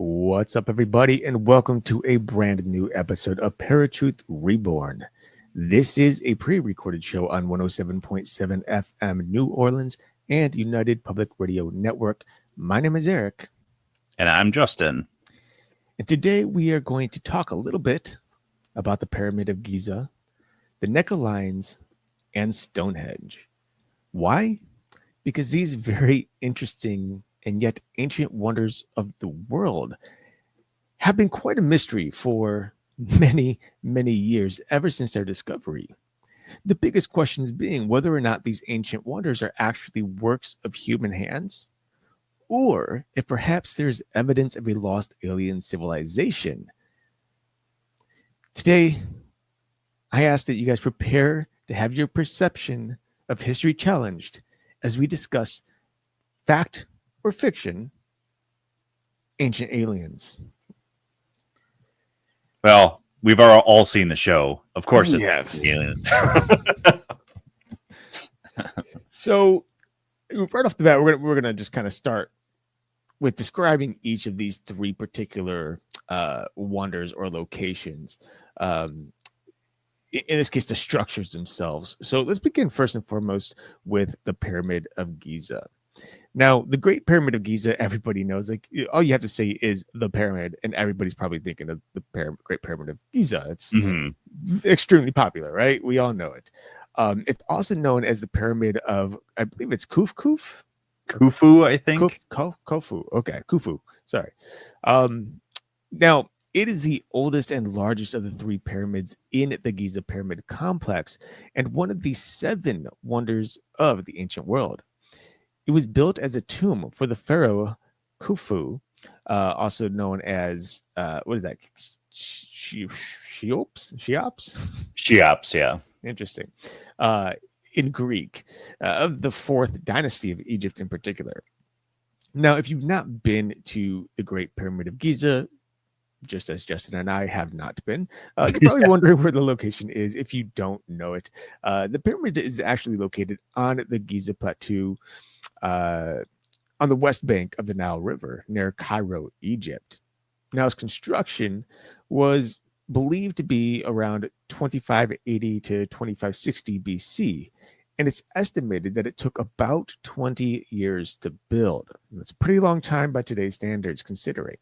What's up, everybody, and welcome to a brand new episode of ParaTruth Reborn. This is a pre-recorded show on 107.7 FM New Orleans and United Public Radio Network. My name is Erik. And I'm Justin. And today we are going to talk a little bit about the Pyramid of Giza, the Nazca Lines, and Stonehenge. Why? Because these very interesting and yet ancient wonders of the world have been quite a mystery for many, many years, ever since their discovery. The biggest questions being whether or not these ancient wonders are actually works of human hands, or if perhaps there's evidence of a lost alien civilization. Today, I ask that you guys prepare to have your perception of history challenged as we discuss fact or fiction, ancient aliens. Well, we've all seen the show. Of course, We have. aliens. So, right off the bat, we're gonna just kind of start with describing each of these three particular wonders or locations. In this case, the structures themselves. So let's begin first and foremost with the Pyramid of Giza. Now, the Great Pyramid of Giza, everybody knows, like, all you have to say is the pyramid, and everybody's probably thinking of the Great Pyramid of Giza. It's extremely popular, right? We all know it. It's also known as the Pyramid of, I believe it's Khufu, Khufu, I think. Khufu. Okay, Khufu. Sorry. Now, it is the oldest and largest of the three pyramids in the Giza Pyramid complex, and one of the 7 wonders of the ancient world. It was built as a tomb for the pharaoh Khufu, also known as what is that? Cheops? Cheops, yeah. Interesting. In Greek, of the 4th dynasty of Egypt in particular. Now, if you've not been to the Great Pyramid of Giza, just as Justin and I have not been, you're probably wondering where the location is if you don't know it. The pyramid is actually located on the Giza Plateau, on the west bank of the Nile River near Cairo, Egypt. Now, its construction was believed to be around 2580 to 2560 BC, and it's estimated that it took about 20 years to build. That's a pretty long time by today's standards, considering.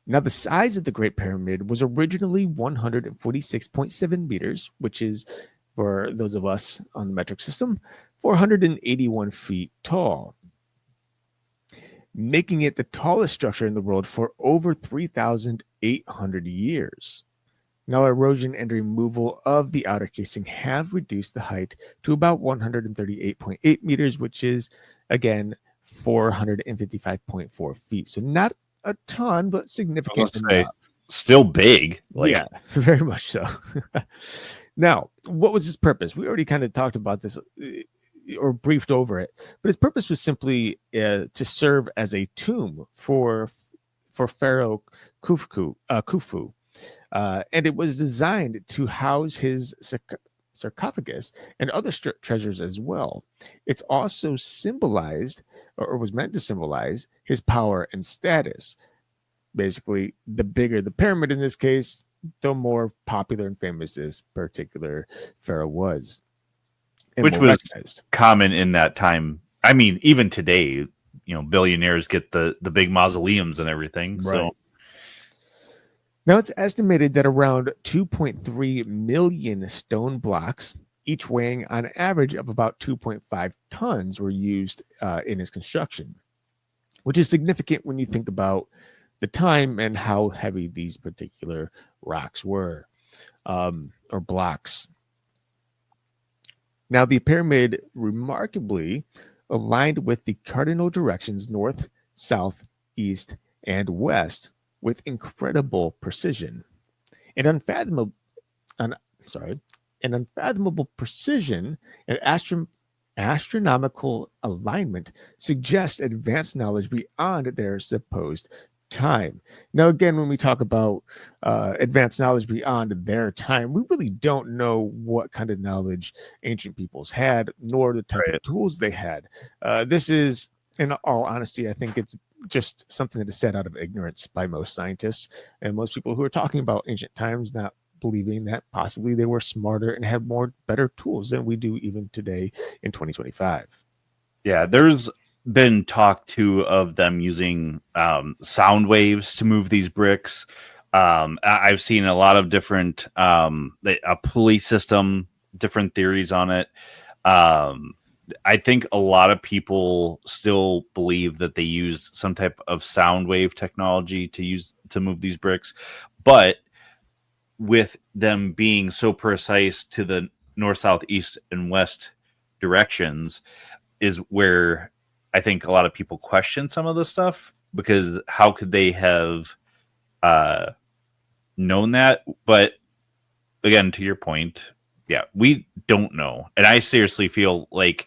Now, the size of the Great Pyramid was originally 146.7 meters, which is, for those of us on the metric system, 481 feet tall, making it the tallest structure in the world for over 3,800 years. Now, erosion and removal of the outer casing have reduced the height to about 138.8 meters, which is, again, 455.4 feet. So not a ton, but significant enough. Still big. Yeah, very much so. Now, what was its purpose? We already kind of talked about this or briefed over it, but its purpose was simply to serve as a tomb for Pharaoh Khufu, and it was designed to house his sarcophagus and other treasures as well. It's also symbolized, or was meant to symbolize, his power and status. Basically, the bigger the pyramid in this case, the more popular and famous this particular pharaoh was. Which was common in that time. I mean, even today, billionaires get the big mausoleums and everything. Right. So. Now, it's estimated that around 2.3 million stone blocks, each weighing on average of about 2.5 tons, were used in its construction, which is significant when you think about the time and how heavy these particular rocks were, or blocks. Now, the pyramid remarkably aligned with the cardinal directions north, south, east, and west with incredible precision. An unfathomable precision and astronomical alignment suggests advanced knowledge beyond their supposed time. Now, again, when we talk about advanced knowledge beyond their time, we really don't know what kind of knowledge ancient peoples had, nor the type of tools they had. This is, in all honesty, I think it's just something that is said out of ignorance by most scientists and most people who are talking about ancient times, not believing that possibly they were smarter and had better tools than we do even today in 2025. Yeah, there's been talk too of them using sound waves to move these bricks. I've seen a lot of different a pulley system, different theories on it. I think a lot of people still believe that they use some type of sound wave technology to move these bricks, but with them being so precise to the north, south, east, and west directions is where I think a lot of people question some of this stuff, because how could they have known that? But again, to your point, yeah, we don't know. And I seriously feel like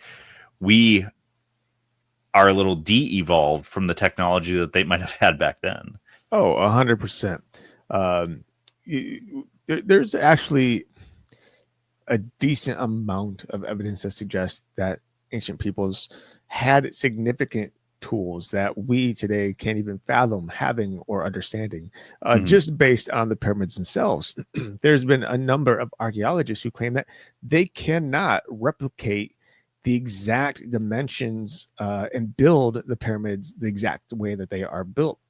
we are a little de-evolved from the technology that they might have had back then. Oh, 100%. There's actually a decent amount of evidence that suggests that ancient peoples had significant tools that we today can't even fathom having or understanding, just based on the pyramids themselves. There's been a number of archaeologists who claim that they cannot replicate the exact dimensions and build the pyramids the exact way that they are built.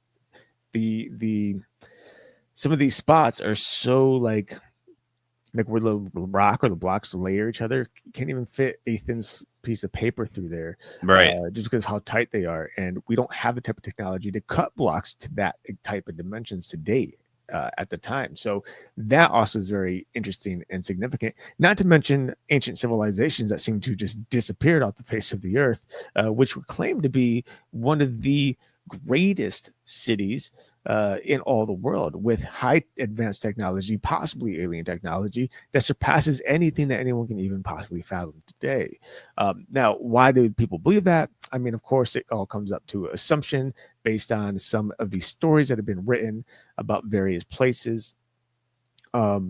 The some of these spots are so like where the rock or the blocks layer each other, you can't even fit a thin piece of paper through there, right? Just because of how tight they are, and we don't have the type of technology to cut blocks to that type of dimensions today. At the time, so that also is very interesting and significant. Not to mention ancient civilizations that seem to just disappeared off the face of the earth, which were claimed to be one of the greatest cities in all the world, with high advanced technology, possibly alien technology that surpasses anything that anyone can even possibly fathom today. Now, why do people believe that? I mean, of course, it all comes up to assumption based on some of these stories that have been written about various places. But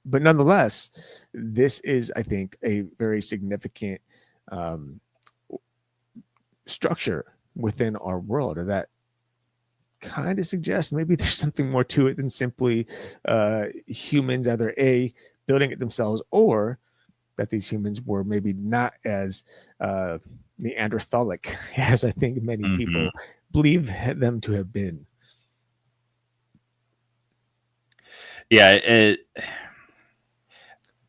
nonetheless, this is, I think, a very significant structure within our world that kind of suggests maybe there's something more to it than simply humans either building it themselves, or that these humans were maybe not as Neanderthalic as I think many people believe them to have been. Yeah,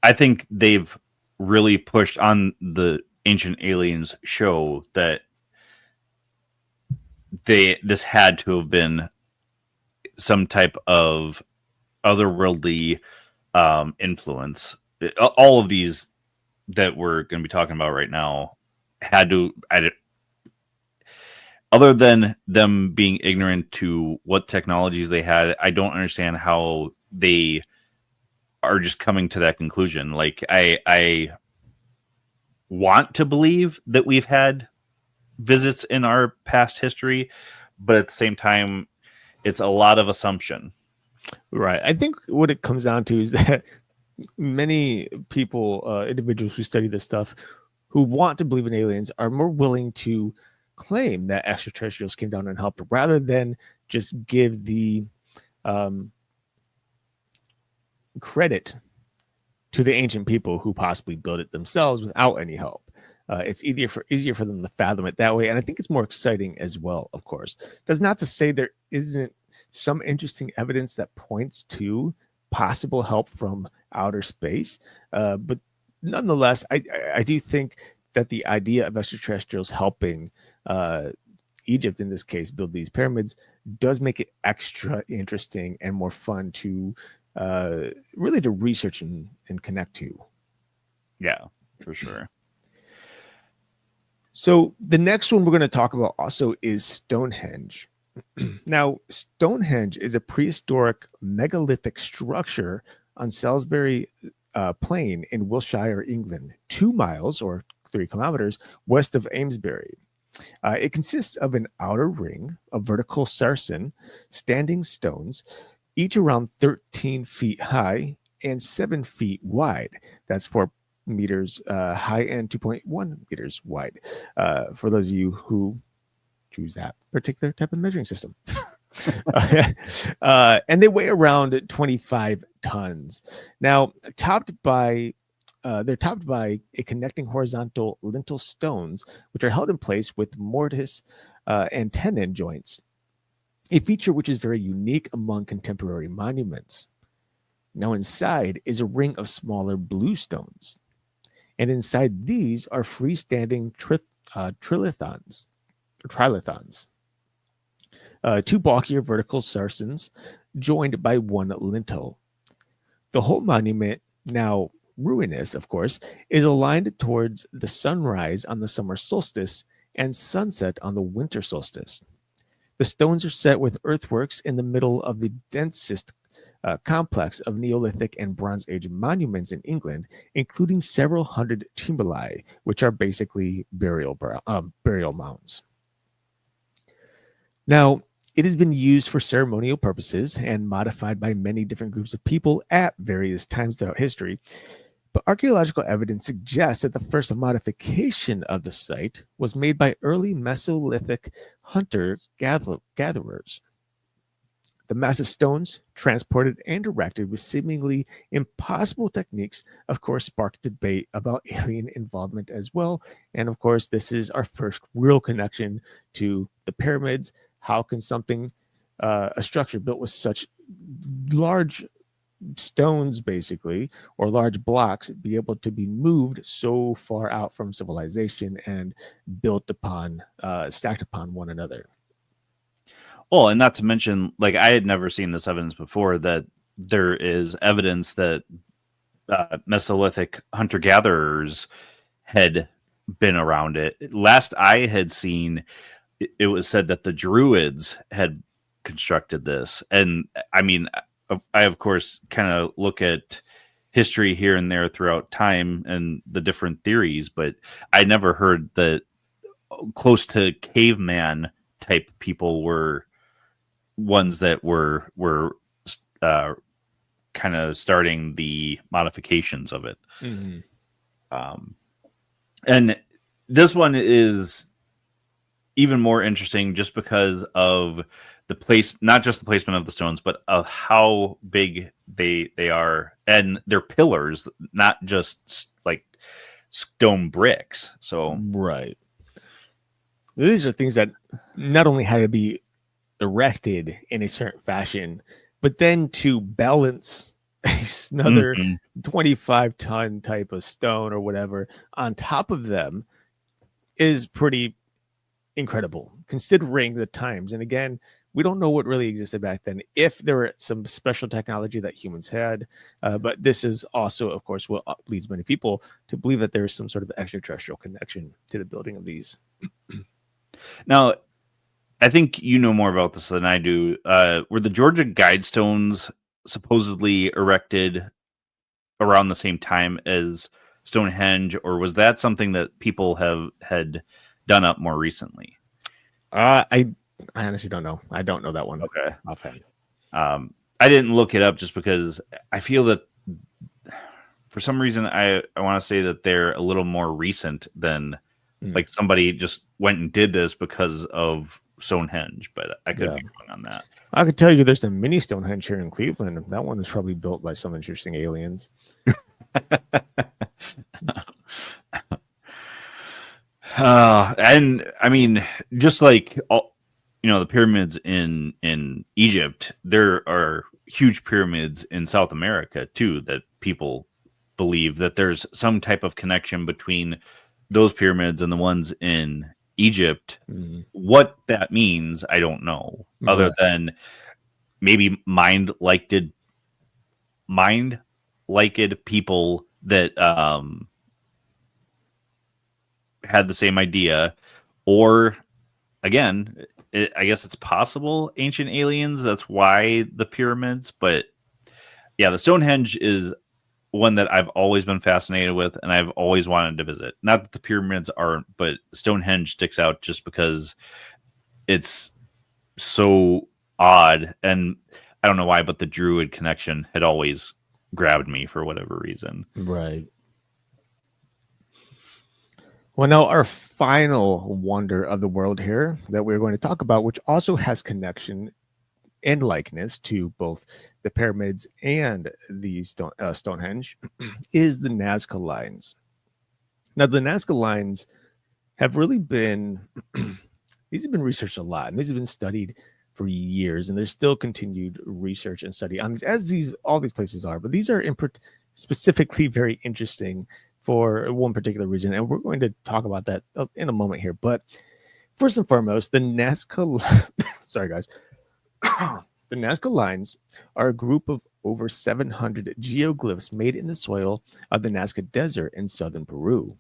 I think they've really pushed on the Ancient Aliens show that this had to have been some type of otherworldly influence. All of these that we're going to be talking about right now had to, other than them being ignorant to what technologies they had, I don't understand how they are just coming to that conclusion. Like, I want to believe that we've had visits in our past history, but at the same time, it's a lot of assumption. Right. I think what it comes down to is that many people, individuals who study this stuff, who want to believe in aliens, are more willing to claim that extraterrestrials came down and helped, rather than just give the credit to the ancient people who possibly built it themselves without any help. It's easier for them to fathom it that way, and I think it's more exciting as well. Of course, that's not to say there isn't some interesting evidence that points to possible help from outer space, but nonetheless, I do think that the idea of extraterrestrials helping Egypt, in this case, build these pyramids, does make it extra interesting and more fun to really to research and connect to. Yeah, for sure. So the next one we're going to talk about also is Stonehenge. Now, Stonehenge is a prehistoric megalithic structure on Salisbury Plain in Wiltshire, England, 2 miles or 3 kilometers west of Amesbury. It consists of an outer ring of vertical sarsen standing stones, each around 13 feet high and 7 feet wide. That's 4 meters high and 2.1 meters wide. For those of you who choose that particular type of measuring system. And they weigh around 25 tons. Now, they're topped by a connecting horizontal lintel stones, which are held in place with mortise and tenon joints, a feature which is very unique among contemporary monuments. Now, inside is a ring of smaller blue stones, and inside these are freestanding trilithons, two bulkier vertical sarcens joined by one lintel. The whole monument, now ruinous, of course, is aligned towards the sunrise on the summer solstice and sunset on the winter solstice. The stones are set with earthworks in the middle of the densest complex of Neolithic and Bronze Age monuments in England, including several hundred tumuli, which are basically burial mounds. Now, it has been used for ceremonial purposes and modified by many different groups of people at various times throughout history. But archaeological evidence suggests that the first modification of the site was made by early Mesolithic hunter-gatherers. The massive stones, transported and erected with seemingly impossible techniques, of course, sparked debate about alien involvement as well. And of course, this is our first real connection to the pyramids. How can something, a structure built with such large stones, basically, or large blocks, be able to be moved so far out from civilization and built upon, stacked upon one another? Well, and not to mention, like, I had never seen this evidence before, that there is evidence that Mesolithic hunter-gatherers had been around it. Last I had seen, it was said that the Druids had constructed this. And I mean, I of course kind of look at history here and there throughout time and the different theories, but I never heard that close to caveman type people were ones that were kind of starting the modifications of it. Mm-hmm. And this one is even more interesting just because of the place, not just the placement of the stones, but of how big they are, and they're pillars, not just like stone bricks. So right, these are things that not only had to be erected in a certain fashion, but then to balance another 25-ton type of stone or whatever on top of them is pretty incredible, considering the times. And again, we don't know what really existed back then, if there were some special technology that humans had. But this is also, of course, what leads many people to believe that there's some sort of extraterrestrial connection to the building of these. Now, I think you know more about this than I do. Were the Georgia Guidestones supposedly erected around the same time as Stonehenge, or was that something that people had done up more recently? I honestly don't know. I don't know that one. Okay. Offhand. I didn't look it up just because I feel that for some reason I want to say that they're a little more recent than like somebody just went and did this because of Stonehenge, but I could be wrong on that. I could tell you there's a mini Stonehenge here in Cleveland. That one was probably built by some interesting aliens. And I mean, just like all, the pyramids in Egypt, there are huge pyramids in South America too, that people believe that there's some type of connection between those pyramids and the ones in Egypt. What that means, I don't know, other than maybe mind-liked people that had the same idea, or again, I guess it's possible ancient aliens. That's why the pyramids. But yeah, the Stonehenge is one that I've always been fascinated with, and I've always wanted to visit. Not that the pyramids aren't, but Stonehenge sticks out just because it's so odd. And I don't know why, but the Druid connection had always grabbed me for whatever reason. Right. Well, now our final wonder of the world here that we're going to talk about, which also has connection and likeness to both the pyramids and the Stonehenge, is the Nazca Lines. Now, the Nazca Lines have really been these have been researched a lot, and these have been studied for years, and there's still continued research and study on these, as these all these places are. But these are specifically very interesting for one particular reason, and we're going to talk about that in a moment here. But first and foremost, the Nazca, sorry guys, the Nazca Lines are a group of over 700 geoglyphs made in the soil of the Nazca Desert in southern Peru.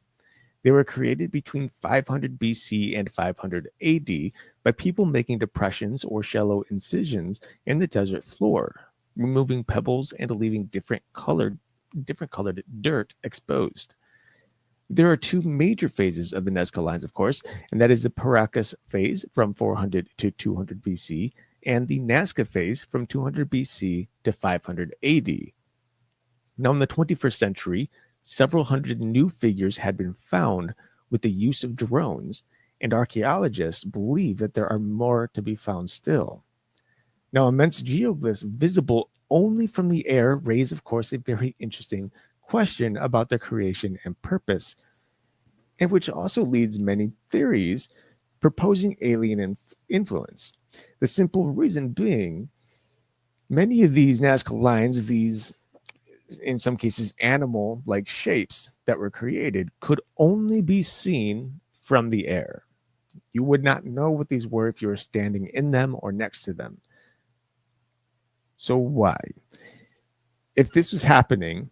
They were created between 500 BC and 500 AD by people making depressions or shallow incisions in the desert floor, removing pebbles and leaving different colored dirt exposed. There are two major phases of the Nazca Lines, of course, and that is the Paracas phase from 400 to 200 BC and the Nazca phase from 200 BC to 500 AD. Now, in the 21st century, several hundred new figures had been found with the use of drones, and archaeologists believe that there are more to be found still. Now, immense geoglyphs visible only from the air raise, of course, a very interesting question about their creation and purpose, and which also leads many theories proposing alien influence. The simple reason being, many of these Nazca lines, these in some cases animal like shapes that were created, could only be seen from the air. You would not know what these were if you were standing in them or next to them. So why? If this was happening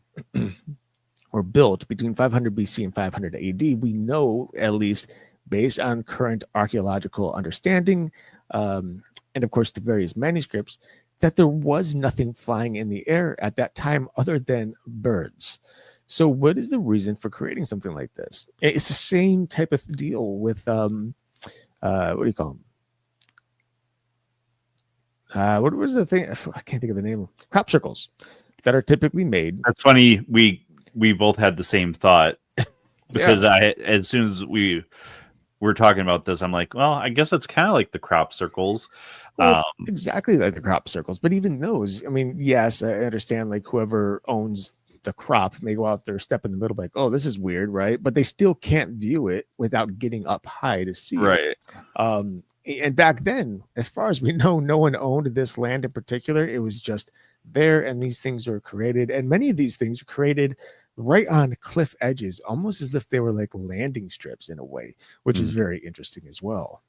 or built between 500 BC and 500 AD, we know, at least based on current archaeological understanding, and of course the various manuscripts, that there was nothing flying in the air at that time other than birds. So what is the reason for creating something like this? It's the same type of deal with what do you call them? What was the thing? I can't think of the name. Crop circles that are typically made. That's funny. We both had the same thought because as soon as we were talking about this, I'm like, well, I guess it's kind of like the crop circles. Well, exactly like the crop circles, but even those, I mean, yes, I understand like whoever owns the crop may go out there, step in the middle, like, oh, this is weird, right? But they still can't view it without getting up high to see it. And back then, as far as we know, no one owned this land in particular. It was just there, and these things were created. And many of these things were created right on cliff edges, almost as if they were like landing strips in a way, which is very interesting as well.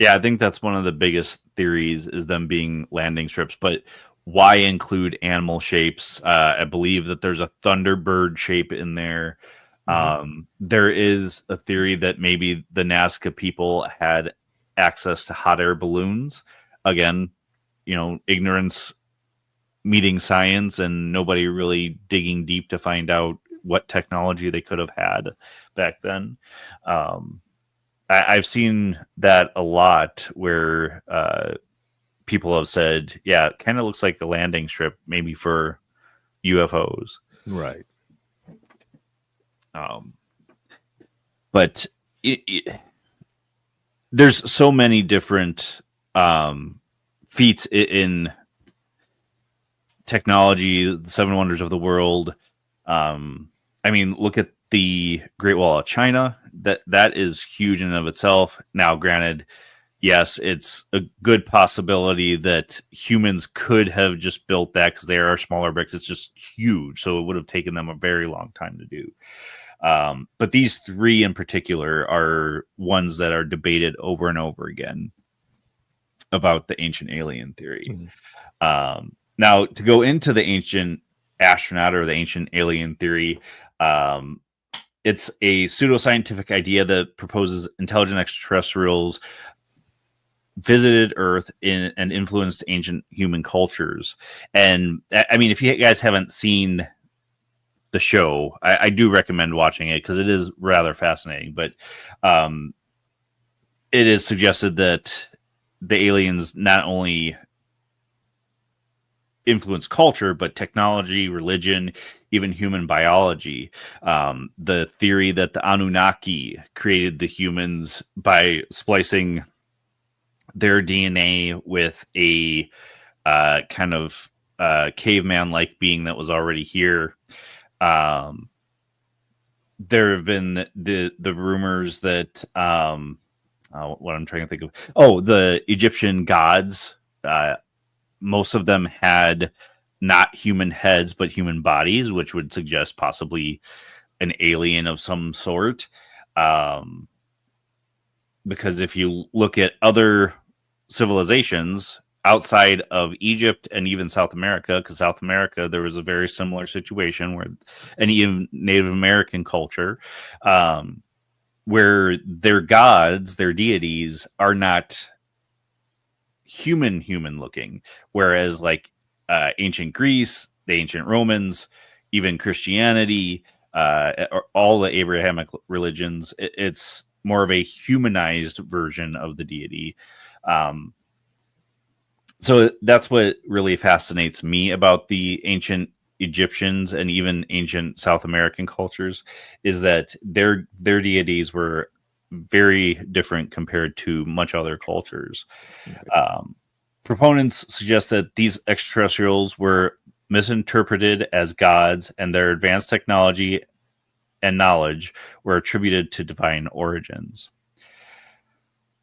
Yeah, I think that's one of the biggest theories is them being landing strips. But why include animal shapes? I believe that there's a thunderbird shape in there. There is a theory that maybe the Nazca people had access to hot air balloons. Again, ignorance meeting science and nobody really digging deep to find out what technology they could have had back then. I've seen that a lot where people have said, yeah, it kind of looks like a landing strip, maybe for UFOs. Right. But there's so many different feats in technology, the seven wonders of the world. I mean, look at the Great Wall of China. That is huge in and of itself. Now, granted, yes, it's a good possibility that humans could have just built that because they are smaller bricks. It's just huge, so it would have taken them a very long time to do. But these three in particular are ones that are debated over and over again about the ancient alien theory. Now, to go into the ancient astronaut or the ancient alien theory, it's a pseudoscientific idea that proposes intelligent extraterrestrials visited Earth and influenced ancient human cultures. And I mean, if you guys haven't seen the show, I do recommend watching it because it is rather fascinating. But it is suggested that the aliens not only influenced culture, but technology, religion, even human biology. The theory that the Anunnaki created the humans by splicing their DNA with a kind of caveman-like being that was already here. There have been the rumors that what I'm trying to think of. Oh, the Egyptian gods. Most of them had not human heads, but human bodies, which would suggest possibly an alien of some sort. Because if you look at other civilizations outside of Egypt and even South America, because South America, there was a very similar situation where, and even Native American culture, where their gods, their deities are not human looking, whereas like ancient Greece, the ancient Romans, even Christianity, or all the Abrahamic religions, it's more of a humanized version of the deity. So that's what really fascinates me about the ancient Egyptians and even ancient South American cultures, is that their deities were very different compared to much other cultures. Proponents suggest that these extraterrestrials were misinterpreted as gods, and their advanced technology and knowledge were attributed to divine origins.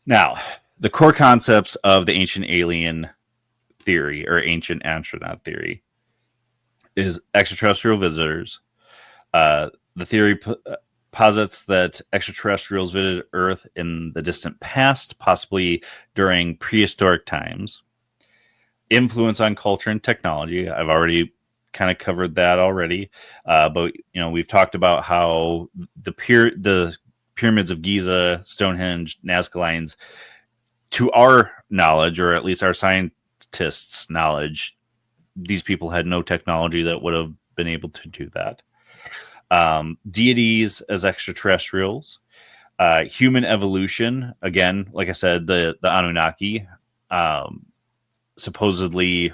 Now, the core concepts of the ancient alien theory or ancient astronaut theory is extraterrestrial visitors. The theory posits that extraterrestrials visited Earth in the distant past, possibly during prehistoric times. Influence on culture and technology. I've already kind of covered that already, but we've talked about how the pyramids of Giza, Stonehenge, Nazca Lines, to our knowledge, or at least our scientists' knowledge, these people had no technology that would have been able to do that. Deities as extraterrestrials, human evolution. Again, like I said, the Anunnaki supposedly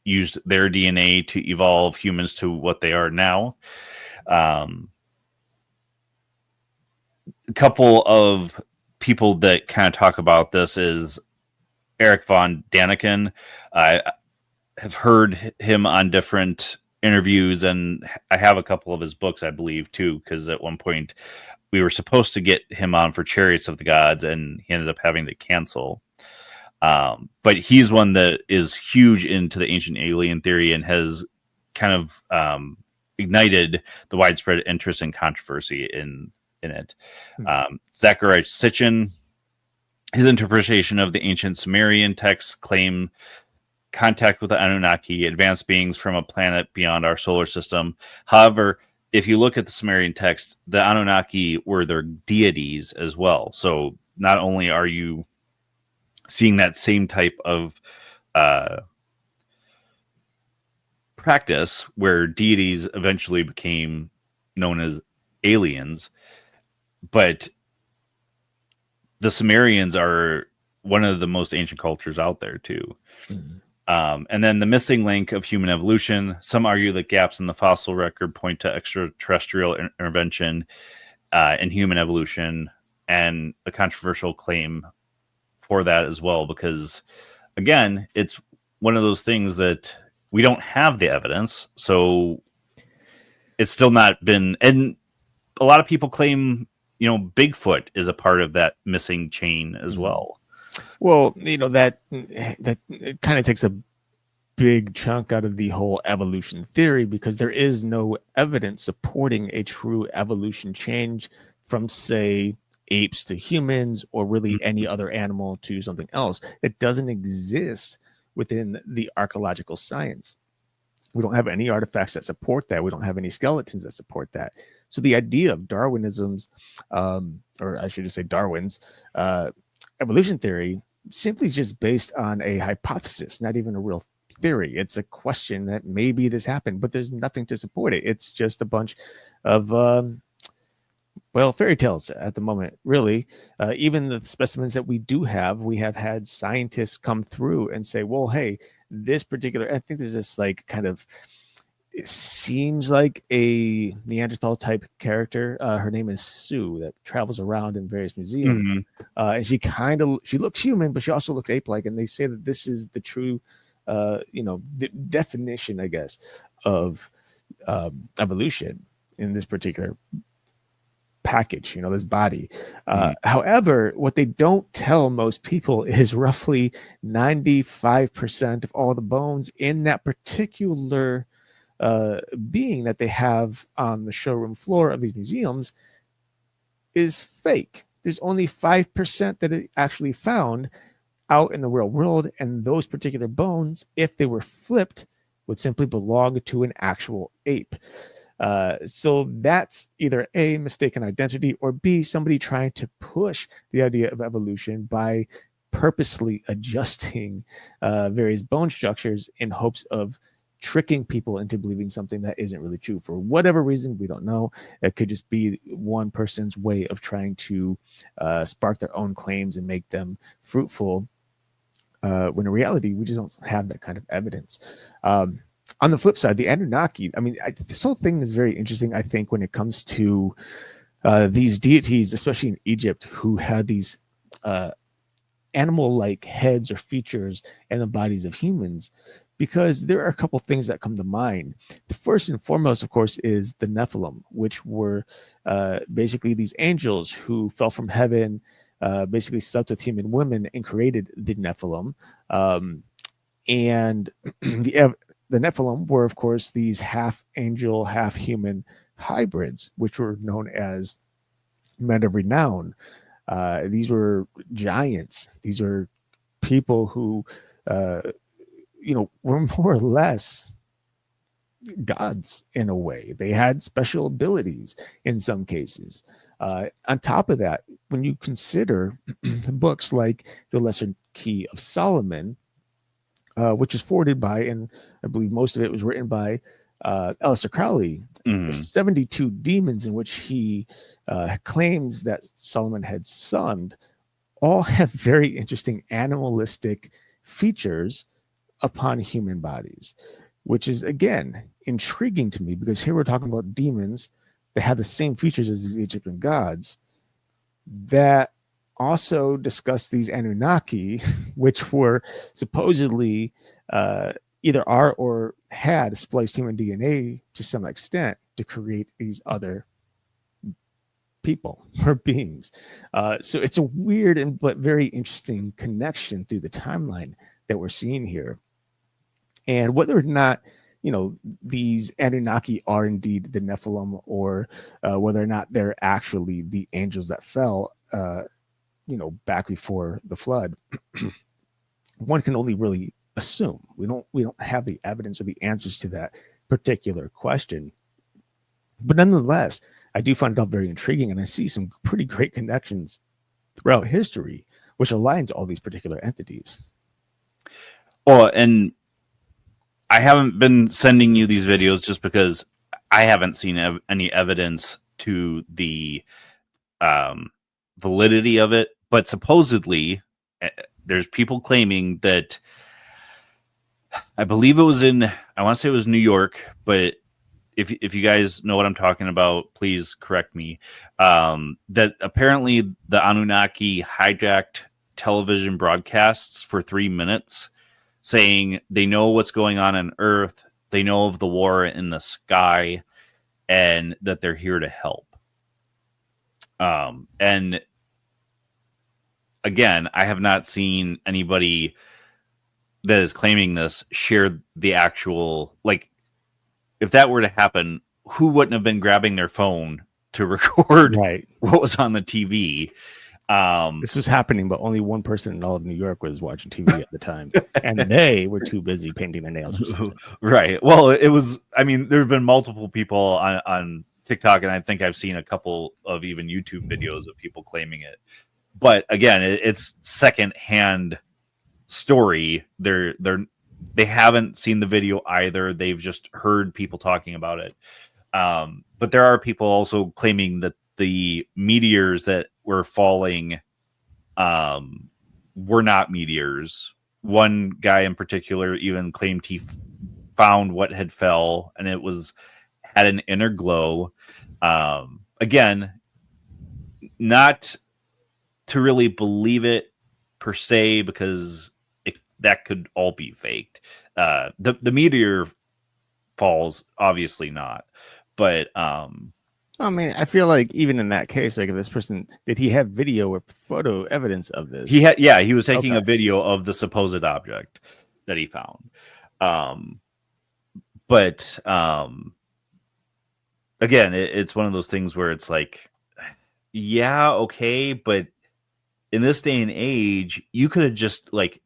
used their DNA to evolve humans to what they are now. A couple of people that kind of talk about this is Erik von Daniken. I have heard him on different interviews, and I have a couple of his books, I believe, too, because at one point we were supposed to get him on for Chariots of the Gods, and he ended up having to cancel. But he's one that is huge into the ancient alien theory and has kind of ignited the widespread interest and controversy in it. Zachariah Sitchin, his interpretation of the ancient Sumerian texts claim contact with the Anunnaki, advanced beings from a planet beyond our solar system. However, if you look at the Sumerian text, the Anunnaki were their deities as well. So not only are you seeing that same type of practice where deities eventually became known as aliens, but the Sumerians are one of the most ancient cultures out there too. And then the missing link of human evolution. Some argue that gaps in the fossil record point to extraterrestrial intervention in human evolution, and a controversial claim for that as well, because again, it's one of those things that we don't have the evidence, so it's still not been. And a lot of people claim, Bigfoot is a part of that missing chain as well. Well, that kind of takes a big chunk out of the whole evolution theory, because there is no evidence supporting a true evolution change from, say, apes to humans, or really any other animal to something else. It doesn't exist within the archaeological science. We don't have any artifacts that support that. We don't have any skeletons that support that. So the idea of Darwinism's, or I should just say Darwin's, evolution theory simply is just based on a hypothesis, not even a real theory. It's a question that maybe this happened, but there's nothing to support it. It's just a bunch of fairy tales at the moment, really. Even the specimens that we do have, we have had scientists come through and say, well, hey, this particular, I think there's this like kind of, it seems like a Neanderthal type character. Her name is Sue, that travels around in various museums. Mm-hmm. And she looks human, but she also looks ape-like. And they say that this is the true, the definition, I guess, of evolution in this particular package, this body. However, what they don't tell most people is roughly 95% of all the bones in that particular being that they have on the showroom floor of these museums is fake. There's only 5% that it actually found out in the real world, and those particular bones, if they were flipped, would simply belong to an actual ape. So that's either A, mistaken identity, or B, somebody trying to push the idea of evolution by purposely adjusting various bone structures in hopes of tricking people into believing something that isn't really true. For whatever reason, we don't know. It could just be one person's way of trying to spark their own claims and make them fruitful, when in reality, we just don't have that kind of evidence. On the flip side, the Anunnaki, this whole thing is very interesting, I think, when it comes to these deities, especially in Egypt, who had these animal-like heads or features in the bodies of humans, because there are a couple things that come to mind. The first and foremost, of course, is the Nephilim, which were basically these angels who fell from heaven, basically slept with human women and created the Nephilim. And the Nephilim were, of course, these half angel, half human hybrids, which were known as men of renown. These were giants. These are people who, were more or less gods in a way. They had special abilities in some cases. On top of that, when you consider books like The Lesser Key of Solomon, which is forwarded by, and I believe most of it was written by Aleister Crowley, the 72 demons in which he claims that Solomon had sunned, all have very interesting animalistic features upon human bodies, which is, again, intriguing to me, because here we're talking about demons that have the same features as the Egyptian gods that also discuss these Anunnaki, which were supposedly either are or had spliced human DNA to some extent to create these other people or beings. So it's a weird but very interesting connection through the timeline that we're seeing here. And whether or not, these Anunnaki are indeed the Nephilim, or whether or not they're actually the angels that fell, back before the flood, one can only really assume. We don't have the evidence or the answers to that particular question. But nonetheless, I do find it all very intriguing, and I see some pretty great connections throughout history, which aligns all these particular entities. Well, and I haven't been sending you these videos just because I haven't seen any evidence to the validity of it. But supposedly, there's people claiming that, I believe it was I want to say it was New York, but if you guys know what I'm talking about, please correct me. That apparently the Anunnaki hijacked television broadcasts for 3 minutes, saying they know what's going on Earth, they know of the war in the sky, and that they're here to help. And again, I have not seen anybody that is claiming this share the actual, like, if that were to happen, who wouldn't have been grabbing their phone to record what was on the TV? This was happening, but only one person in all of New York was watching TV at the time, and they were too busy painting their nails or something. Right. Well, it was, there's been multiple people on TikTok, and I think I've seen a couple of even YouTube videos of people claiming it. But again, it's secondhand story. They haven't seen the video either. They've just heard people talking about it. But there are people also claiming that the meteors that were falling were not meteors, one guy in particular even claimed he found what had fell, and it had an inner glow. Again, not to really believe it per se, because that could all be faked. The meteor falls, obviously not, but I mean, I feel like even in that case, like if this person, did he have video or photo evidence of this? he was taking Okay. a video of the supposed object that he found. But again, it's one of those things where it's like, yeah, okay, but in this day and age, you could have just like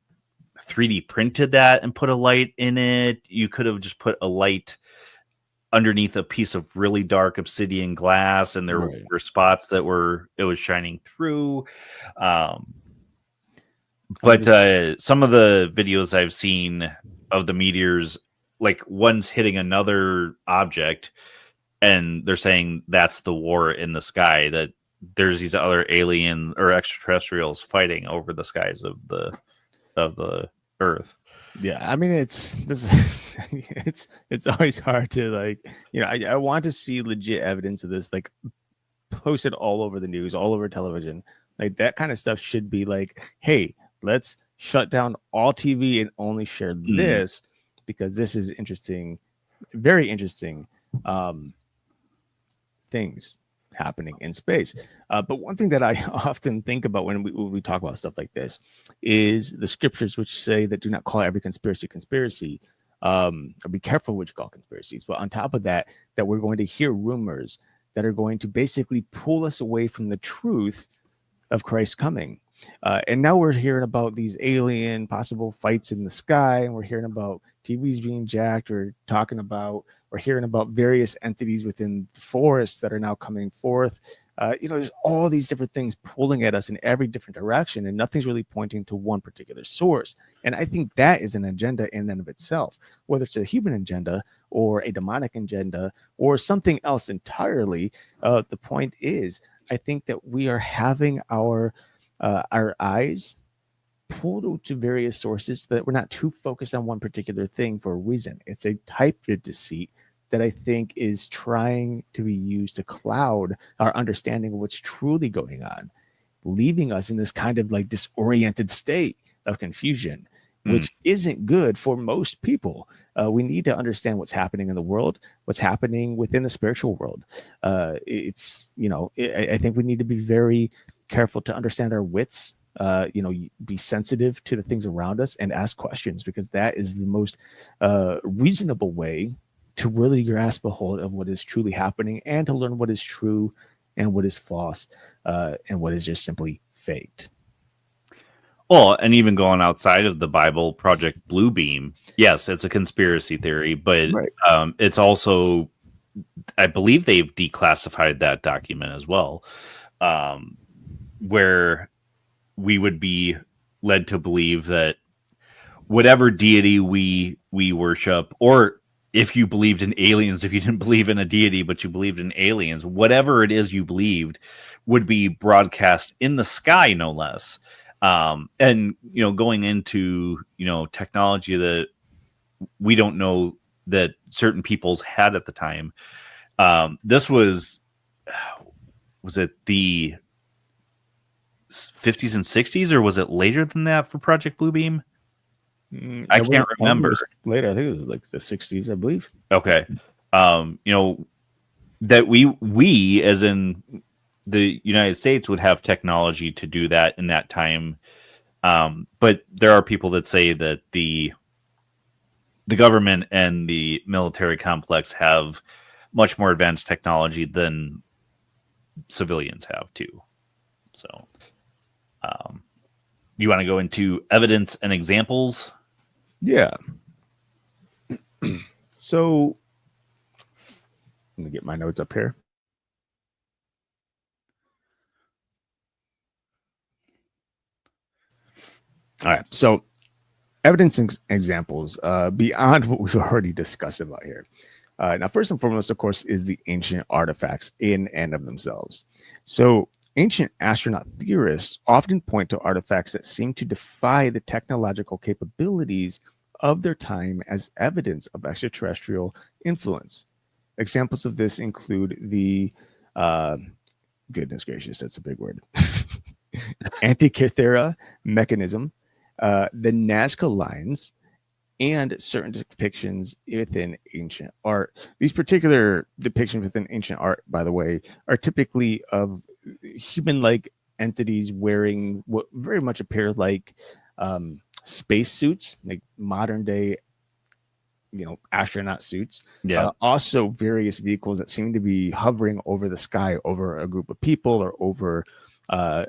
3D printed that and put a light in it. You could have just put a light underneath a piece of really dark obsidian glass, and there Right. were spots that it was shining through. But some of the videos I've seen of the meteors, like one's hitting another object, and they're saying that's the war in the sky, that there's these other alien or extraterrestrials fighting over the skies of the Earth. Yeah, I mean it's always hard to like, you know, I want to see legit evidence of this, like posted all over the news, all over television. Like that kind of stuff should be like, hey, let's shut down all TV and only share this because this is interesting, very interesting things happening in space. But one thing that I often think about when we talk about stuff like this is the scriptures, which say that do not call every conspiracy, or be careful what you call conspiracies. But on top of that, that we're going to hear rumors that are going to basically pull us away from the truth of Christ coming. And now we're hearing about these alien possible fights in the sky, and we're hearing about TVs being jacked, or we're hearing about various entities within the forests that are now coming forth. There's all these different things pulling at us in every different direction, and nothing's really pointing to one particular source. And I think that is an agenda in and of itself, whether it's a human agenda or a demonic agenda or something else entirely. The point is, I think that we are having our eyes pulled to various sources, so that we're not too focused on one particular thing for a reason. It's a type of deceit that I think is trying to be used to cloud our understanding of what's truly going on, leaving us in this kind of like disoriented state of confusion, which isn't good for most people. We need to understand what's happening in the world, what's happening within the spiritual world. I think we need to be very careful to understand our wits, be sensitive to the things around us and ask questions, because that is the most reasonable way to really grasp a hold of what is truly happening, and to learn what is true and what is false, and what is just simply faked. Well, and even going outside of the Bible, Project Bluebeam, yes, it's a conspiracy theory, but Right. It's also, I believe they've declassified that document as well, where we would be led to believe that whatever deity we worship, or if you believed in aliens, if you didn't believe in a deity, but you believed in aliens, whatever it is you believed would be broadcast in the sky, no less. And, going into, technology that we don't know that certain peoples had at the time. This was it the 50s and 60s, or was it later than that for Project Bluebeam? I can't remember. Later, I think it was like the 60s, I believe. Okay. That we as in the United States would have technology to do that in that time. But there are people that say that the government and the military complex have much more advanced technology than civilians have too. So, you want to go into evidence and examples? Yeah. So, let me get my notes up here. All right. So, evidence and examples beyond what we've already discussed about here. Now, first and foremost, of course, is the ancient artifacts in and of themselves. So, Ancient astronaut theorists often point to artifacts that seem to defy the technological capabilities of their time as evidence of extraterrestrial influence. Examples of this include the goodness gracious, that's a big word. Antikythera mechanism, the Nazca Lines, and certain depictions within ancient art. These particular depictions within ancient art, by the way, are typically of human-like entities wearing what very much appear like space suits, like modern day, astronaut suits. Yeah. Also, various vehicles that seem to be hovering over the sky, over a group of people, or over, a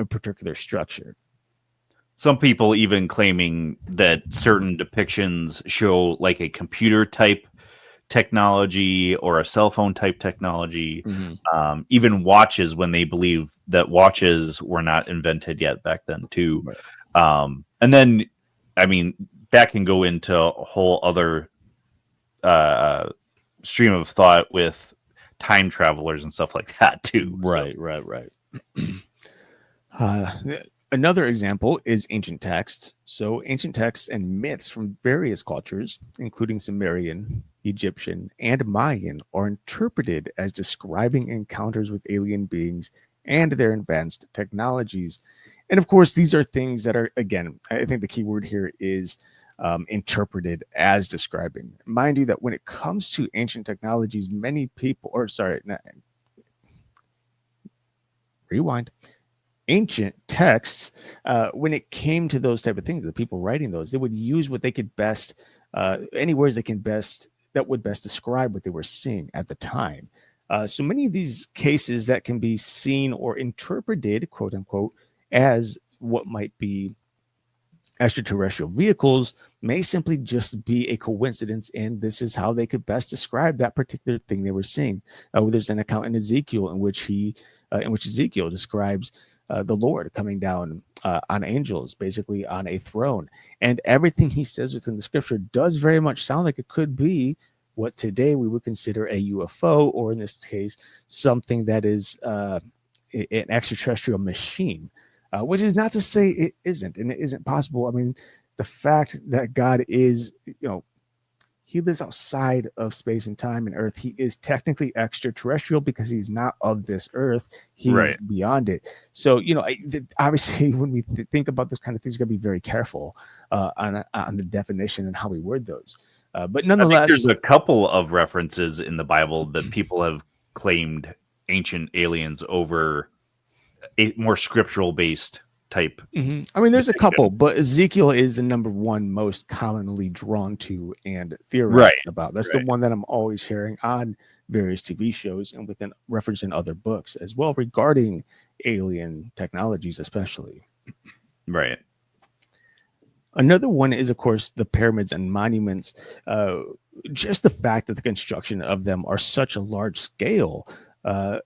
particular structure. Some people even claiming that certain depictions show like a computer type technology or a cell phone type technology, even watches, when they believe that watches were not invented yet back then too. Right. And then, I mean, that can go into a whole other stream of thought with time travelers and stuff like that too. Right. Uh, Another example is ancient texts. So, ancient texts and myths from various cultures, including Sumerian, Egyptian, and Mayan, are interpreted as describing encounters with alien beings and their advanced technologies. And of course, these are things that are, again, I think the key word here is interpreted as describing. Mind you, that when it comes to ancient technologies, many people, or sorry, rewind. Ancient texts, when it came to those type of things, the people writing those, they would use what they could best, any words they can best, that would best describe what they were seeing at the time. So many of these cases that can be seen or interpreted, quote unquote, as what might be extraterrestrial vehicles may simply just be a coincidence, and this is how they could best describe that particular thing they were seeing. There's an account in Ezekiel in which Ezekiel describes the Lord coming down on angels, basically on a throne. And everything he says within the scripture does very much sound like it could be what today we would consider a UFO, or in this case, something that is an extraterrestrial machine, which is not to say it isn't, and it isn't possible. I mean, the fact that God is, he lives outside of space and time and earth. He is technically extraterrestrial because he's not of this earth. He's beyond it. So, obviously, when we think about this kind of things, you got to be very careful on the definition and how we word those. But nonetheless, I think there's a couple of references in the Bible that people have claimed ancient aliens over a more scriptural based type. I mean, there's a couple, but Ezekiel is the number one most commonly drawn to and theorized about. That's the one that I'm always hearing on various TV shows and within reference in other books as well regarding alien technologies, especially. Right. Another one is, of course, the pyramids and monuments. Just the fact that the construction of them are such a large scale,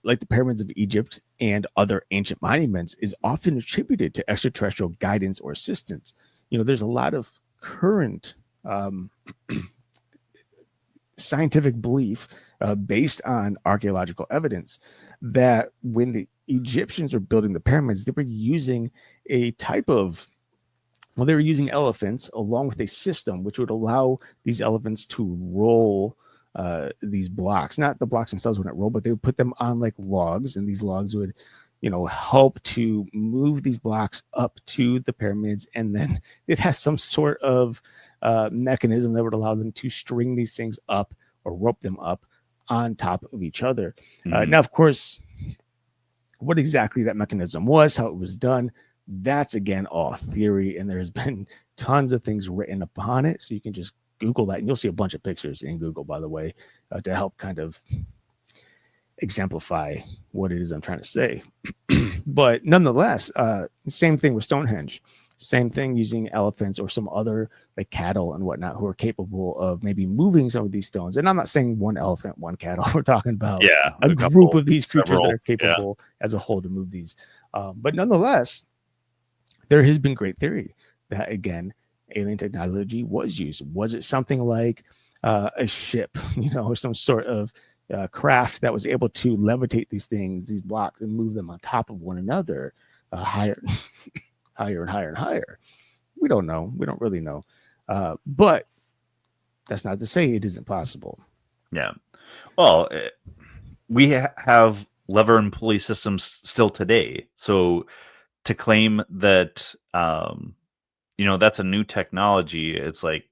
like the pyramids of Egypt and other ancient monuments, is often attributed to extraterrestrial guidance or assistance. There's a lot of current scientific belief based on archaeological evidence that when the Egyptians were building the pyramids, they were using a type of, they were using elephants along with a system which would allow these elephants to roll these blocks. Not the blocks themselves wouldn't roll, but they would put them on like logs, and these logs would, help to move these blocks up to the pyramids, and then it has some sort of mechanism that would allow them to string these things up or rope them up on top of each other. Now, of course, what exactly that mechanism was, how it was done, that's again all theory, and there's been tons of things written upon it, so you can just Google that, and you'll see a bunch of pictures in Google, by the way, to help kind of exemplify what it is I'm trying to say. But nonetheless, same thing with Stonehenge. Same thing using elephants or some other like cattle and whatnot who are capable of maybe moving some of these stones. And I'm not saying one elephant, one cattle. We're talking about a group of these creatures that are capable as a whole to move these. But nonetheless, there has been great theory that, again, alien technology was used. Was it something like a ship, or some sort of craft that was able to levitate these things, these blocks, and move them on top of one another, higher, higher and higher and higher. We don't know. We don't really know. But that's not to say it isn't possible. Yeah. Well, we have lever and pulley systems still today. So to claim that, that's a new technology, it's like,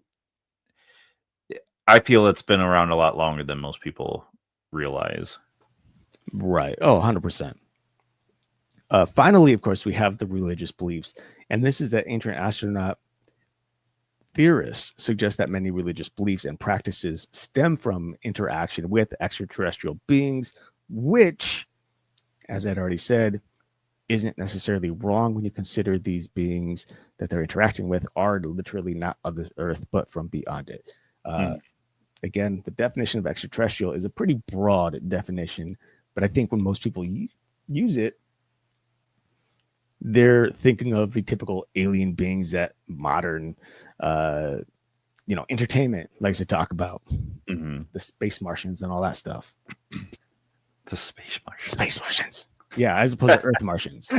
I feel it's been around a lot longer than most people realize. Right. Oh, 100%. Finally, of course, we have the religious beliefs. And this is that ancient astronaut theorists suggest that many religious beliefs and practices stem from interaction with extraterrestrial beings, which, as I'd already said, isn't necessarily wrong when you consider these beings that they're interacting with are literally not of this earth, but from beyond it. Again, the definition of extraterrestrial is a pretty broad definition, but I think when most people use it, they're thinking of the typical alien beings that modern, entertainment likes to talk about, the space Martians and all that stuff. The space Martians. Space Martians. Yeah, as opposed to Earth Martians.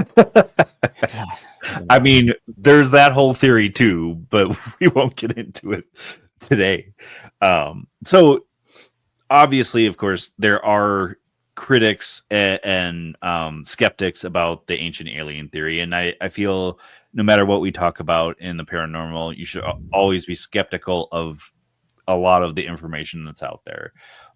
I mean, there's that whole theory too, but we won't get into it today. So obviously, of course, there are critics and skeptics about the ancient alien theory. And I feel no matter what we talk about in the paranormal, you should always be skeptical of a lot of the information that's out there.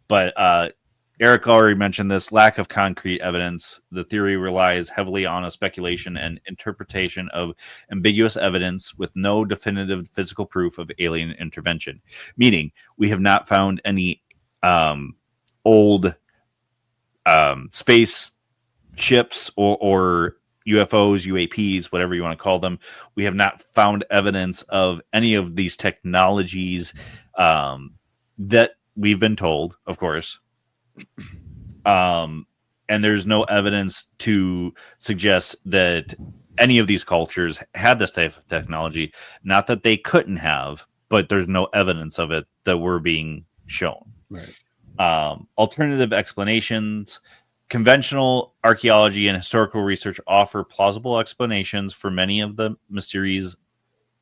But Erik already mentioned this lack of concrete evidence. The theory relies heavily on a speculation and interpretation of ambiguous evidence with no definitive physical proof of alien intervention, meaning we have not found any old space ships or UFOs, UAPs, whatever you want to call them. We have not found evidence of any of these technologies that we've been told, of course. And there's no evidence to suggest that any of these cultures had this type of technology. Not that they couldn't have, but there's no evidence of it that we're being shown. Right. Alternative explanations. Conventional archaeology and historical research offer plausible explanations for many of the mysteries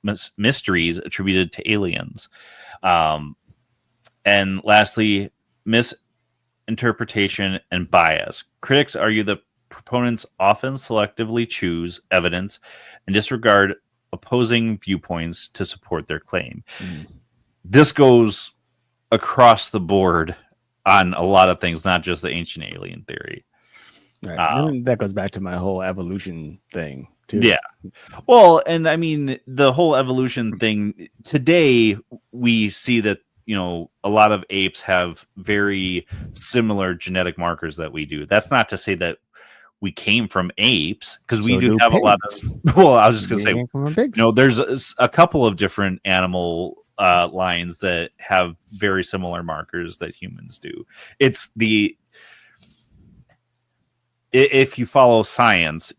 attributed to aliens. And lastly, misinterpretation and bias. Critics argue that proponents often selectively choose evidence and disregard opposing viewpoints to support their claim. This goes across the board on a lot of things, not just the ancient alien theory. Right. And that goes back to my whole evolution thing too. Yeah. Well, and I mean, the whole evolution thing today, we see that, a lot of apes have very similar genetic markers that we do. That's not to say that we came from apes, because we do have pigs. A lot of, well, I was just going to say, there's a couple of different animal lines that have very similar markers that humans do. It's if you follow science,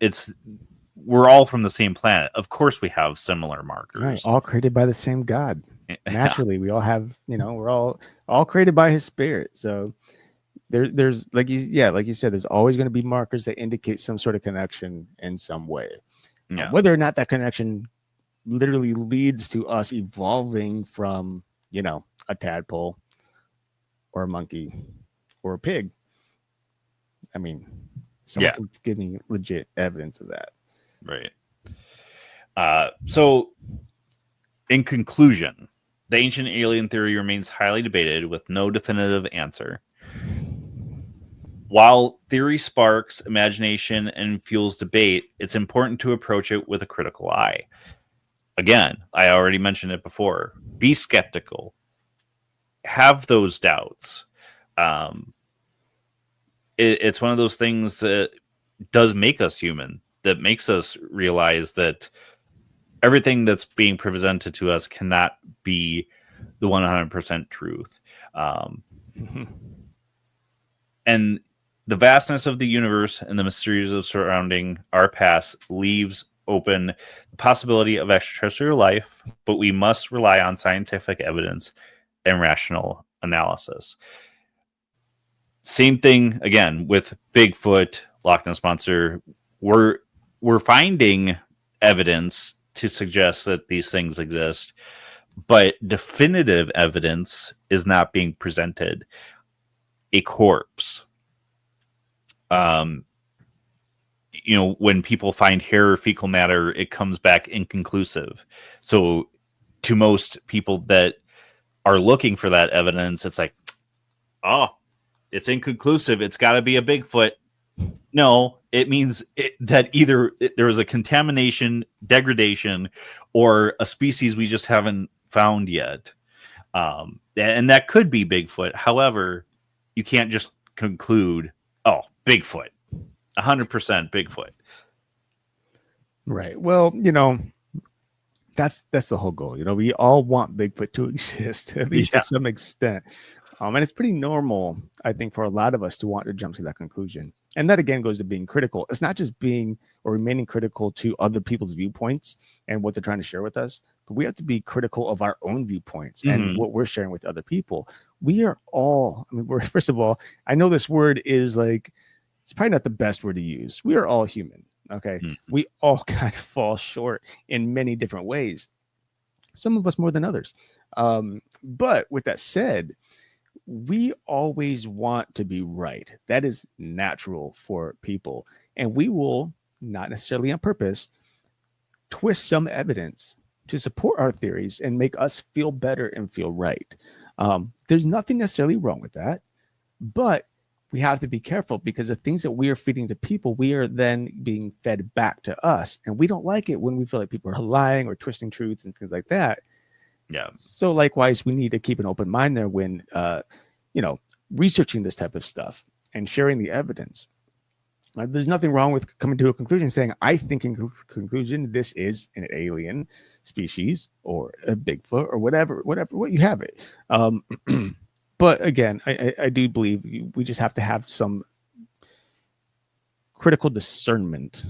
we're all from the same planet. Of course we have similar markers. Right, all created by the same God. Naturally, we all have, we're all created by his spirit. So there's like you said, there's always going to be markers that indicate some sort of connection in some way. Yeah. Whether or not that connection literally leads to us evolving from, a tadpole or a monkey or a pig. I mean, someone can give me legit evidence of that. Right. So in conclusion, the ancient alien theory remains highly debated with no definitive answer. While theory sparks imagination and fuels debate, it's important to approach it with a critical eye. Again, I already mentioned it before. Be skeptical. Have those doubts. It's one of those things that does make us human, that makes us realize that everything that's being presented to us cannot be the 100% truth. And the vastness of the universe and the mysteries of surrounding our past leaves open the possibility of extraterrestrial life, but we must rely on scientific evidence and rational analysis. Same thing again with Bigfoot, Loch Ness Monster. We're finding evidence to suggest that these things exist, but definitive evidence is not being presented. A corpse. When people find hair or fecal matter, it comes back inconclusive. So to most people that are looking for that evidence, it's like, oh, it's inconclusive. It's got to be a Bigfoot. No, it means that either there was a contamination, degradation, or a species we just haven't found yet. And that could be Bigfoot. However, you can't just conclude, oh, Bigfoot, 100% Bigfoot. Right. Well, that's the whole goal. We all want Bigfoot to exist, at least to some extent. And it's pretty normal, I think, for a lot of us to want to jump to that conclusion. And that, again, goes to being critical. It's not just being or remaining critical to other people's viewpoints and what they're trying to share with us, but we have to be critical of our own viewpoints and what we're sharing with other people. We are all, first of all, I know this word is it's probably not the best word to use. We are all human. Okay. We all kind of fall short in many different ways. Some of us more than others. But with that said, we always want to be right. That is natural for people. And we will, not necessarily on purpose, twist some evidence to support our theories and make us feel better and feel right. There's nothing necessarily wrong with that, but we have to be careful because the things that we are feeding to people, we are then being fed back to us. And we don't like it when we feel like people are lying or twisting truths and things like that. Yeah. So likewise, we need to keep an open mind there when, researching this type of stuff and sharing the evidence. There's nothing wrong with coming to a conclusion saying, I think in conclusion, this is an alien species or a Bigfoot or whatever, what you have it. But again, I do believe we just have to have some critical discernment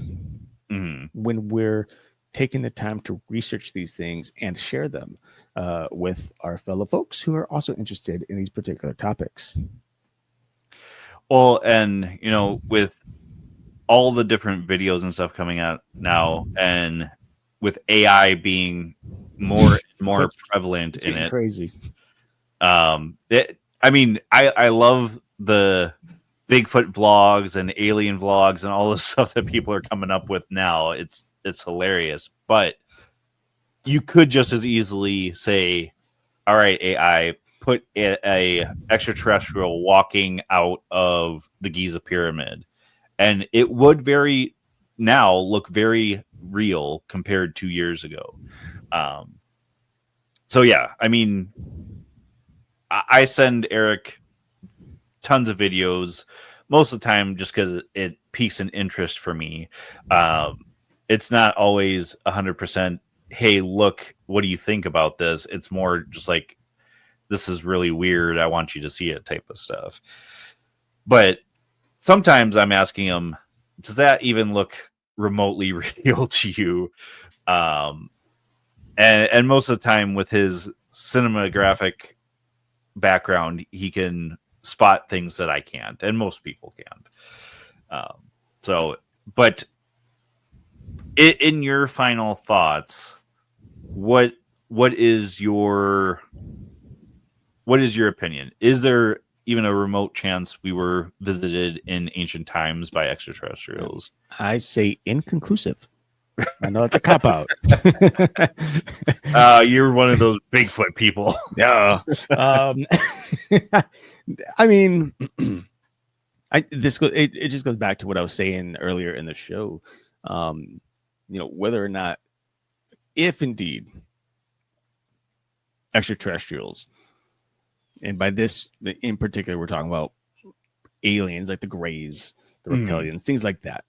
when we're taking the time to research these things and share them with our fellow folks who are also interested in these particular topics. Well, and, with all the different videos and stuff coming out now, and with AI being more and more prevalent in it. Crazy. I love the Bigfoot vlogs and alien vlogs and all the stuff that people are coming up with now. It's hilarious, but you could just as easily say, all right, AI, put a extraterrestrial walking out of the Giza pyramid, and it would look very real compared to years ago. So yeah, I send Erik tons of videos most of the time just because it piques an interest for me. It's not always 100%, hey, look, what do you think about this? It's more just like, this is really weird, I want you to see it type of stuff. But sometimes I'm asking him, does that even look remotely real to you? And most of the time with his cinematographic background, he can spot things that I can't, and most people can't. But in your final thoughts, what is your opinion? Is there even a remote chance we were visited in ancient times by extraterrestrials? I say inconclusive. I know it's a cop out. You're one of those Bigfoot people. Yeah. It just goes back to what I was saying earlier in the show. Whether or not, if indeed extraterrestrials, and by this in particular, we're talking about aliens like the Greys, the reptilians, things like that.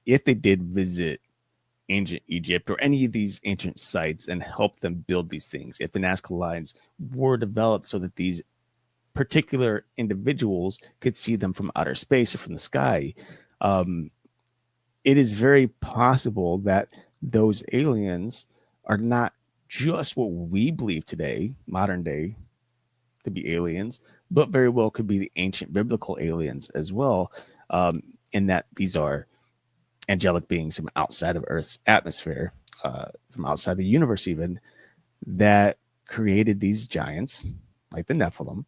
If they did visit ancient Egypt or any of these ancient sites and help them build these things, if the Nazca Lines were developed so that these particular individuals could see them from outer space or from the sky, it is very possible that those aliens are not just what we believe today, modern day, to be aliens, but very well could be the ancient biblical aliens as well, in that these are angelic beings from outside of Earth's atmosphere, from outside the universe, even that created these giants like the Nephilim,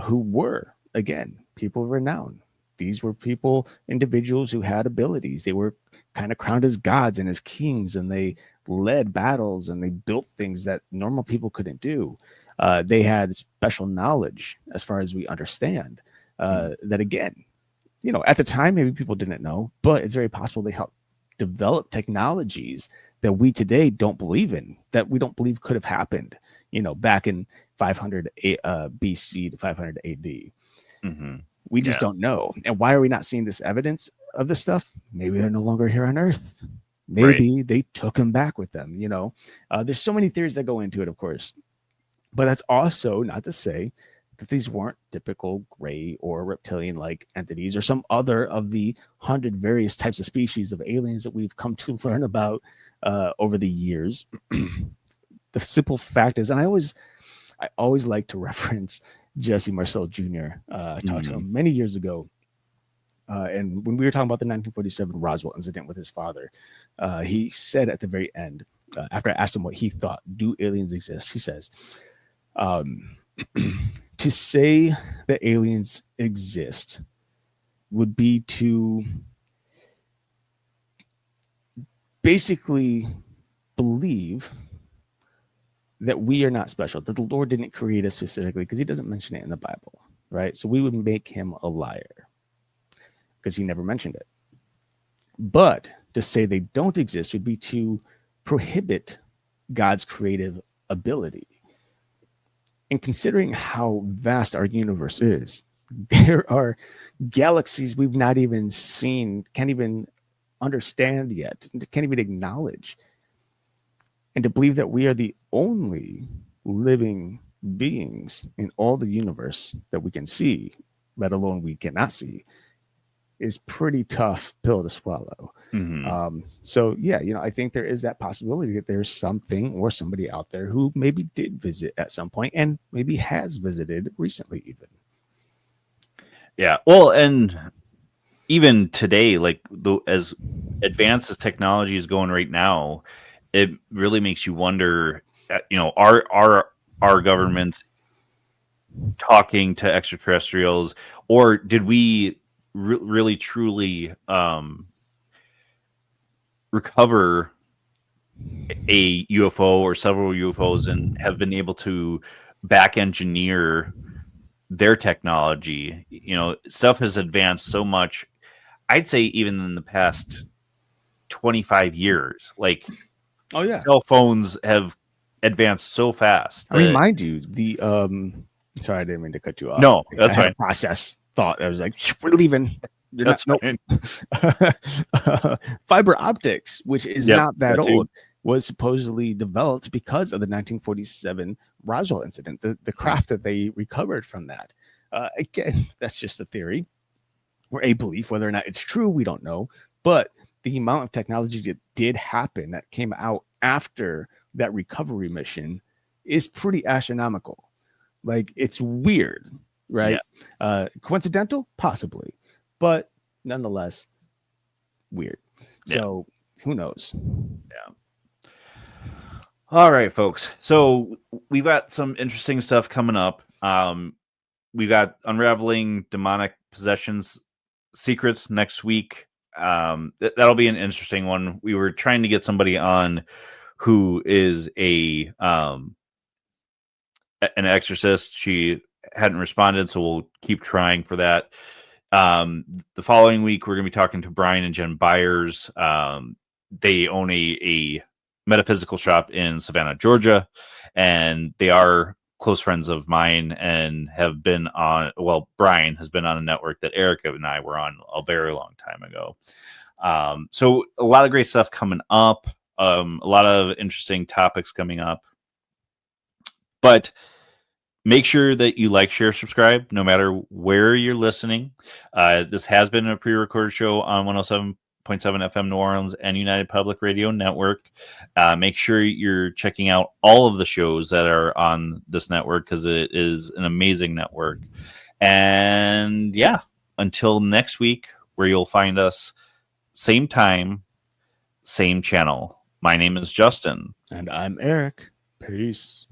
who were, again, people of renown. These were people, individuals who had abilities. They were kind of crowned as gods and as kings, and they led battles and they built things that normal people couldn't do. They had special knowledge, as far as we understand, that again, at the time, maybe people didn't know, but it's very possible they helped develop technologies that we today don't believe in, that we don't believe could have happened, back in 500 BC to 500 AD. Mm-hmm. We just don't know. And why are we not seeing this evidence of this stuff? Maybe they're no longer here on Earth. Maybe they took them back with them. There's so many theories that go into it, of course. But that's also not to say that these weren't typical gray or reptilian-like entities or some other of the 100 various types of species of aliens that we've come to learn about over the years. The simple fact is, and I always like to reference Jesse Marcel Jr. I talked to him many years ago. And when we were talking about the 1947 Roswell incident with his father, he said at the very end, after I asked him what he thought, do aliens exist? He says, to say that aliens exist would be to basically believe that we are not special, that the Lord didn't create us specifically, because he doesn't mention it in the Bible, right? So we would make him a liar because he never mentioned it. But to say they don't exist would be to prohibit God's creative ability. And considering how vast our universe is, there are galaxies we've not even seen, can't even understand yet, can't even acknowledge. And to believe that we are the only living beings in all the universe that we can see, let alone we cannot see, is pretty tough pill to swallow. So yeah, I think there is that possibility that there's something or somebody out there who maybe did visit at some point and maybe has visited recently even. Yeah. Well, and even today, like as advanced as technology is going right now, it really makes you wonder, are governments talking to extraterrestrials, or did we really truly recover a UFO or several UFOs and have been able to back engineer their technology? Stuff has advanced so much. I'd say even in the past 25 years, like, oh yeah, cell phones have advanced so fast. I mean, mind you, the sorry, I didn't mean to cut you off. No, that's I fine. Process thought. I was like, we're leaving. That's fine. Fiber optics, which is not that that old, was supposedly developed because of the 1947 Roswell incident, the craft that they recovered from that. Again, that's just a theory or a belief. Whether or not it's true, we don't know. But the amount of technology that did happen that came out after that recovery mission is pretty astronomical. Like, it's weird, right? Yeah. Coincidental? Possibly. But nonetheless, weird. So who knows? Yeah. All right, folks. So we've got some interesting stuff coming up. We've got unraveling demonic possessions secrets next week. That'll be an interesting one. We were trying to get somebody on who is an exorcist. She hadn't responded, so we'll keep trying for that. The following week, we're going to be talking to Brian and Jen Byers. They own a metaphysical shop in Savannah, Georgia, and they are close friends of mine and have been on, Brian has been on a network that Erik and I were on a very long time ago. So a lot of great stuff coming up, a lot of interesting topics coming up, but make sure that you like, share, subscribe, no matter where you're listening. This has been a pre-recorded show on 107 FM New Orleans and United Public Radio Network. Make sure you're checking out all of the shows that are on this network because it is an amazing network. And yeah, until next week, where you'll find us same time, same channel. My name is Justin. And I'm Erik. Peace.